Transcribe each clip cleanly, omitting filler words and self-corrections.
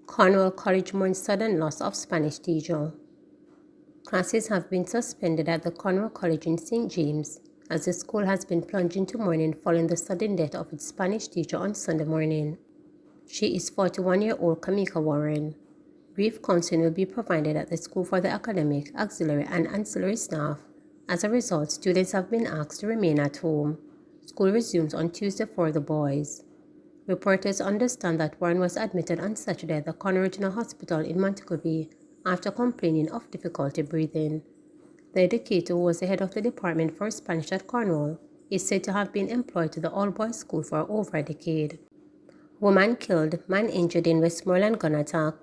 Cornwall College mourns sudden loss of Spanish teacher. Classes have been suspended at the Cornwall College in St. James as the school has been plunged into mourning following the sudden death of its Spanish teacher on Sunday morning. She is 41-year-old Kamika Warren. Brief counseling will be provided at the school for the academic, auxiliary, and ancillary staff. As a result, students have been asked to remain at home. School resumes on Tuesday for the boys. Reporters understand that Warren was admitted on Saturday at the Cornwall Regional Hospital in Montego Bay after complaining of difficulty breathing. The educator, who was the head of the Department for Spanish at Cornwall, is said to have been employed to the all-boys school for over a decade. Woman killed, man injured in Westmoreland gun attack.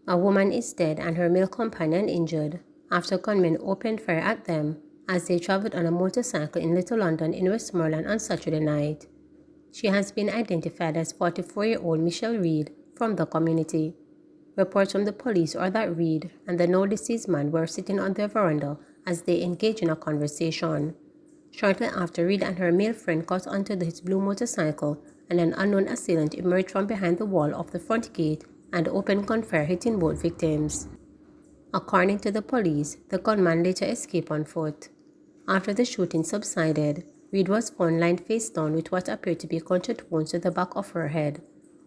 A woman is dead and her male companion injured after gunmen opened fire at them as they traveled on a motorcycle in Little London in Westmoreland on Saturday night. She has been identified as 44-year-old Michelle Reed from the community. Reports from the police are that Reed and the now deceased man were sitting on their veranda as they engaged in a conversation. Shortly after, Reed and her male friend got onto his blue motorcycle and an unknown assailant emerged from behind the wall of the front gate and opened gunfire, hitting both victims. According to the police, the gunman later escaped on foot. After the shooting subsided, Reed was found lying face down with what appeared to be gunshot wounds to the back of her head.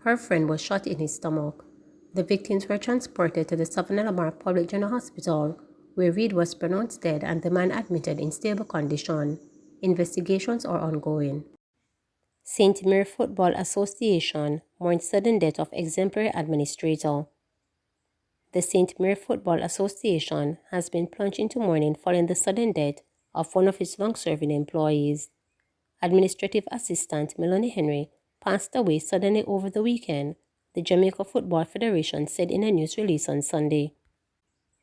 Her friend was shot in his stomach. The victims were transported to the Savannah Lamar Public General Hospital, where Reed was pronounced dead and the man admitted in stable condition. Investigations are ongoing. St. Mary Football Association mourns sudden death of exemplary administrator. The St. Mary Football Association has been plunged into mourning following the sudden death of one of its long-serving employees. Administrative Assistant Melanie Henry passed away suddenly over the weekend, the Jamaica Football Federation said in a news release on Sunday.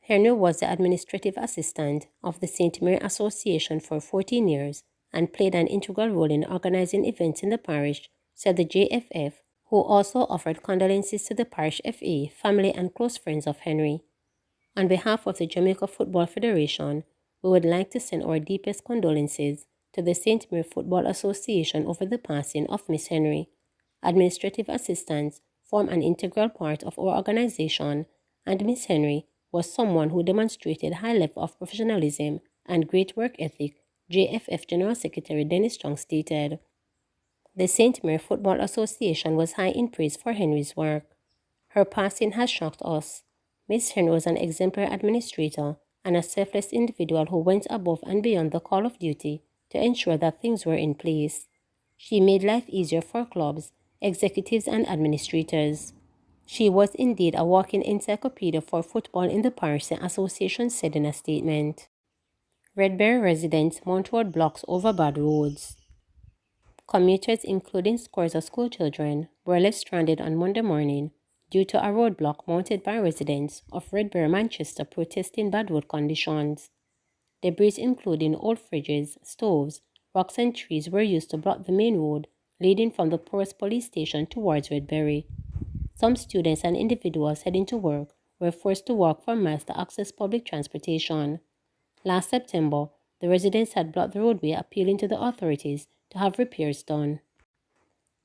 Henry was the administrative assistant of the St. Mary Association for 14 years and played an integral role in organizing events in the parish, said the JFF, who also offered condolences to the parish FA, family and close friends of Henry. On behalf of the Jamaica Football Federation, we would like to send our deepest condolences to the St. Mary Football Association over the passing of Miss Henry. Administrative assistants form an integral part of our organization, and Miss Henry was someone who demonstrated high level of professionalism and great work ethic, JFF General Secretary Dennis Strong stated. The St. Mary Football Association was high in praise for Henry's work. Her passing has shocked us. Miss Henry was an exemplary administrator and a selfless individual who went above and beyond the call of duty to ensure that things were in place. She made life easier for clubs, executives and administrators. She was indeed a walking encyclopedia for football in the parish, the association said in a statement. Redberry residents mount road blocks over bad roads. Commuters, including scores of schoolchildren, were left stranded on Monday morning due to a roadblock mounted by residents of Redberry, Manchester, protesting bad road conditions. Debris including old fridges, stoves, rocks and trees were used to block the main road leading from the poorest police station towards Redberry. Some students and individuals heading to work were forced to walk for miles to access public transportation. Last September, the residents had blocked the roadway, appealing to the authorities to have repairs done.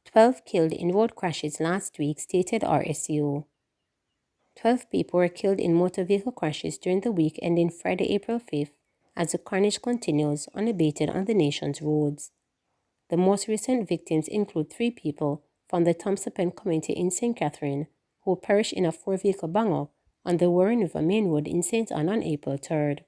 12 killed in road crashes last week, stated RSU. 12 people were killed in motor vehicle crashes during the week ending Friday, April 5th, as the carnage continues unabated on the nation's roads. The most recent victims include 3 people from the Thompson community in St. Catherine, who perished in a 4-vehicle bang-up on the Warren River Main Road in St. Anne on April 3rd.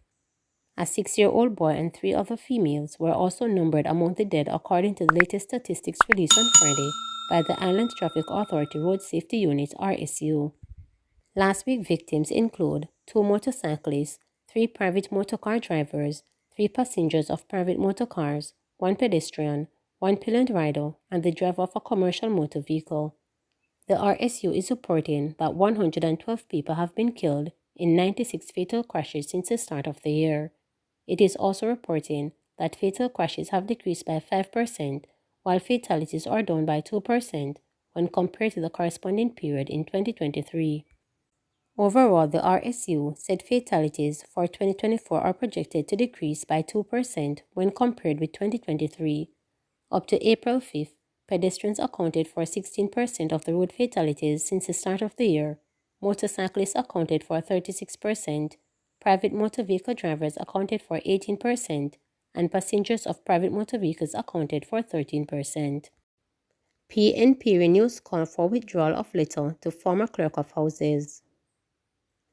A 6-year-old boy and 3 other females were also numbered among the dead, according to the latest statistics released on Friday by the Island Traffic Authority Road Safety Unit (RSU). Last week, victims include 2 motorcyclists, 3 private motorcar drivers, 3 passengers of private motorcars, 1 pedestrian, 1 pillion rider, and the driver of a commercial motor vehicle. The RSU is reporting that 112 people have been killed in 96 fatal crashes since the start of the year. It is also reporting that fatal crashes have decreased by 5%, while fatalities are down by 2% when compared to the corresponding period in 2023. Overall, the RSU said fatalities for 2024 are projected to decrease by 2% when compared with 2023. Up to April 5th, pedestrians accounted for 16% of the road fatalities since the start of the year. Motorcyclists accounted for 36%, private motor vehicle drivers accounted for 18%, and passengers of private motor vehicles accounted for 13%. PNP renews call for withdrawal of letter to former clerk of houses.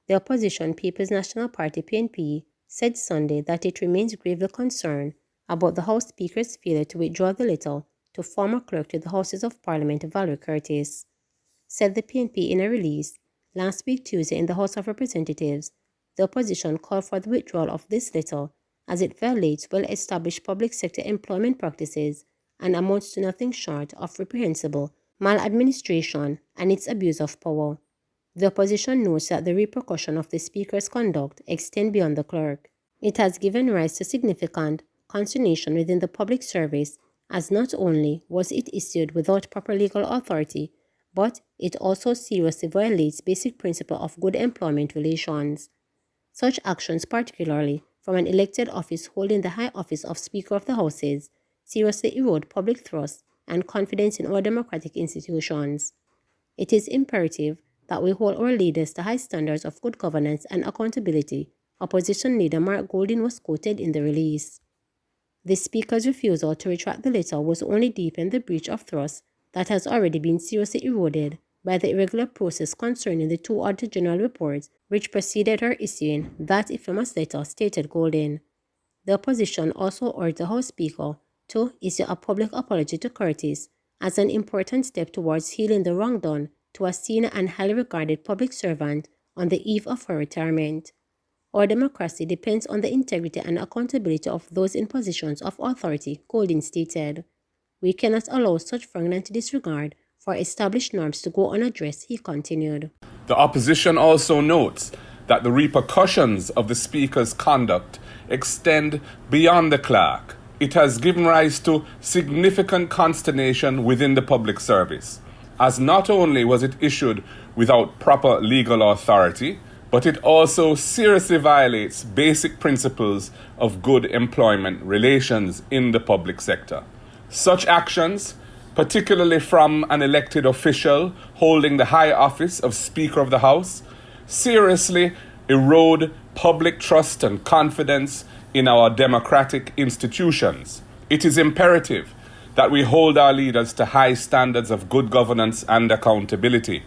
The opposition People's National Party (PNP) said Sunday that it remains gravely concerned about the House Speaker's failure to withdraw the letter to former clerk to the Houses of Parliament Valerie Curtis. Said the PNP in a release, last week Tuesday in the House of Representatives, the opposition called for the withdrawal of this letter as it violates well-established public sector employment practices and amounts to nothing short of reprehensible maladministration and its abuse of power. The opposition notes that the repercussions of the Speaker's conduct extend beyond the clerk. It has given rise to significant consternation within the public service, as not only was it issued without proper legal authority, but it also seriously violates basic principles of good employment relations. Such actions, particularly from an elected office holding the high office of Speaker of the Houses, seriously erode public trust and confidence in our democratic institutions. It is imperative that we hold our leaders to high standards of good governance and accountability, Opposition leader Mark Golding was quoted in the release. The Speaker's refusal to retract the letter was only deepened the breach of trust that has already been seriously eroded by the irregular process concerning the two Auditor General reports which preceded her issuing that infamous letter, stated Golding. The opposition also urged the House Speaker to issue a public apology to Curtis as an important step towards healing the wrong done to a senior and highly regarded public servant on the eve of her retirement. Our democracy depends on the integrity and accountability of those in positions of authority, Golding stated. We cannot allow such flagrant disregard for established norms to go unaddressed, he continued. The opposition also notes that the repercussions of the Speaker's conduct extend beyond the clerk. It has given rise to significant consternation within the public service, as not only was it issued without proper legal authority, but it also seriously violates basic principles of good employment relations in the public sector. Such actions, particularly from an elected official holding the high office of Speaker of the House, seriously erode public trust and confidence in our democratic institutions. It is imperative that we hold our leaders to high standards of good governance and accountability.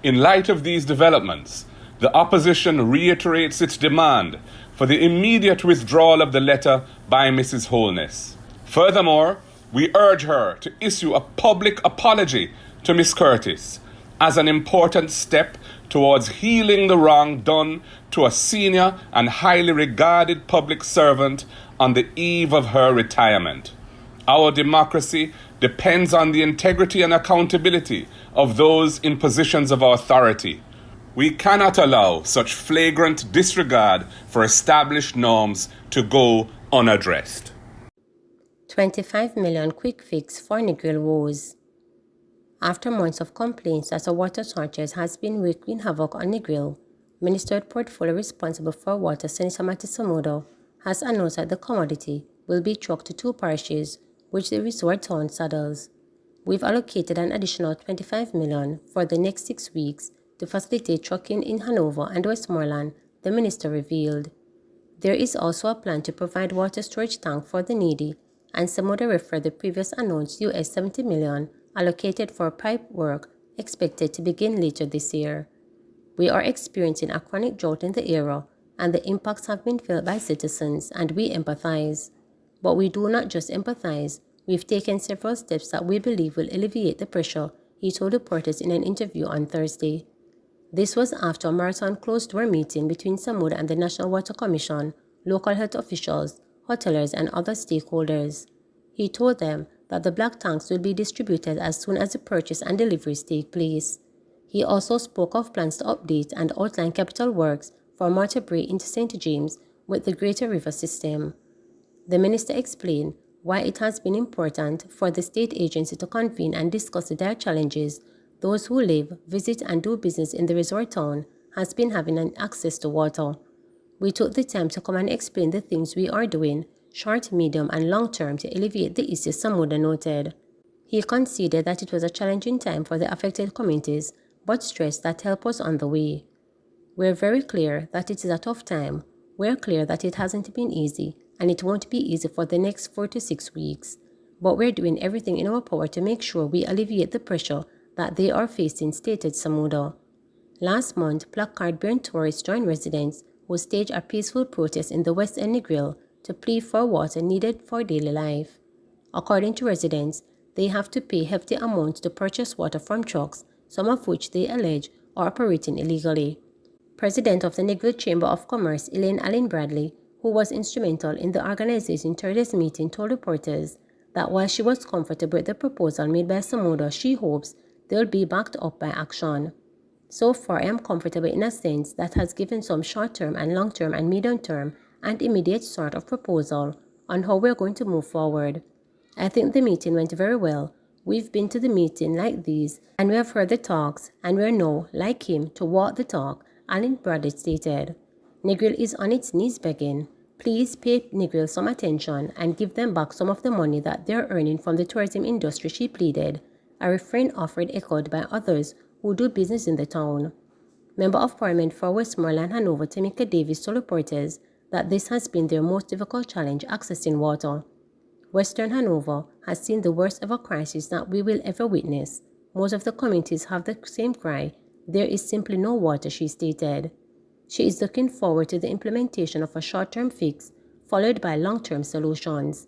In light of these developments, the opposition reiterates its demand for the immediate withdrawal of the letter by Mrs. Holness. Furthermore, we urge her to issue a public apology to Ms. Curtis as an important step towards healing the wrong done to a senior and highly regarded public servant on the eve of her retirement. Our democracy depends on the integrity and accountability of those in positions of authority. We cannot allow such flagrant disregard for established norms to go unaddressed. 25 million quick fix for Negril woes. After months of complaints that a water shortage has been wreaking havoc on Negril, Minister with portfolio responsible for water, Senator Matty Samodo, has announced that the commodity will be trucked to two parishes, which the resort town saddles. We've allocated an additional 25 million for the next 6 weeks to facilitate trucking in Hanover and Westmoreland, the minister revealed. There is also a plan to provide water storage tank for the needy, and Samodo referred the previous announced US $70 million allocated for pipe work expected to begin later this year. We are experiencing a chronic drought in the area, and the impacts have been felt by citizens, and we empathize. But we do not just empathize, we've taken several steps that we believe will alleviate the pressure, he told reporters in an interview on Thursday. This was after a marathon closed-door meeting between Samodo and the National Water Commission, local health officials, hoteliers, and other stakeholders. He told them that the black tanks will be distributed as soon as the purchase and deliveries take place. He also spoke of plans to update and outline capital works for Martha Brae into St. James with the Greater River System. The minister explained why it has been important for the state agency to convene and discuss their challenges, those who live, visit, and do business in the resort town, has been having an access to water. We took the time to come and explain the things we are doing, short, medium, and long term, to alleviate the issues Samuda noted. He conceded that it was a challenging time for the affected communities, but stressed that help was on the way. We're very clear that it is a tough time. We're clear that it hasn't been easy, and it won't be easy for the next 4 to 6 weeks. But we're doing everything in our power to make sure we alleviate the pressure that they are facing, stated Samuda. Last month, placard-bearing tourists joined residents who staged a peaceful protest in the West End Negril to plead for water needed for daily life. According to residents, they have to pay hefty amounts to purchase water from trucks, some of which they allege are operating illegally. President of the Negril Chamber of Commerce, Elaine Allen Bradley, who was instrumental in the organizing Thursday's meeting, told reporters that while she was comfortable with the proposal made by Samuda, she hopes they'll be backed up by action. So far, I am comfortable in a sense that has given some short-term and long-term and medium-term and immediate sort of proposal on how we're going to move forward. I think the meeting went very well. We've been to the meeting like these, and we have heard the talks, and we're now, like him, to walk the talk, Allen Bradley stated. Negril is on its knees begging. Please pay Negril some attention and give them back some of the money that they're earning from the tourism industry, she pleaded, a refrain often echoed by others who do business in the town. Member of Parliament for Westmoreland Hanover, Tamika Davis, told reporters that this has been their most difficult challenge accessing water. Western Hanover has seen the worst ever crisis that we will ever witness. Most of the communities have the same cry. There is simply no water, she stated. She is looking forward to the implementation of a short-term fix, followed by long-term solutions.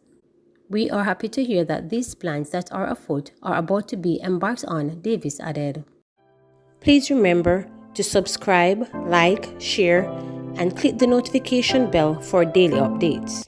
We are happy to hear that these plans that are afoot are about to be embarked on, Davis added. Please remember to subscribe, like, share, and click the notification bell for daily updates.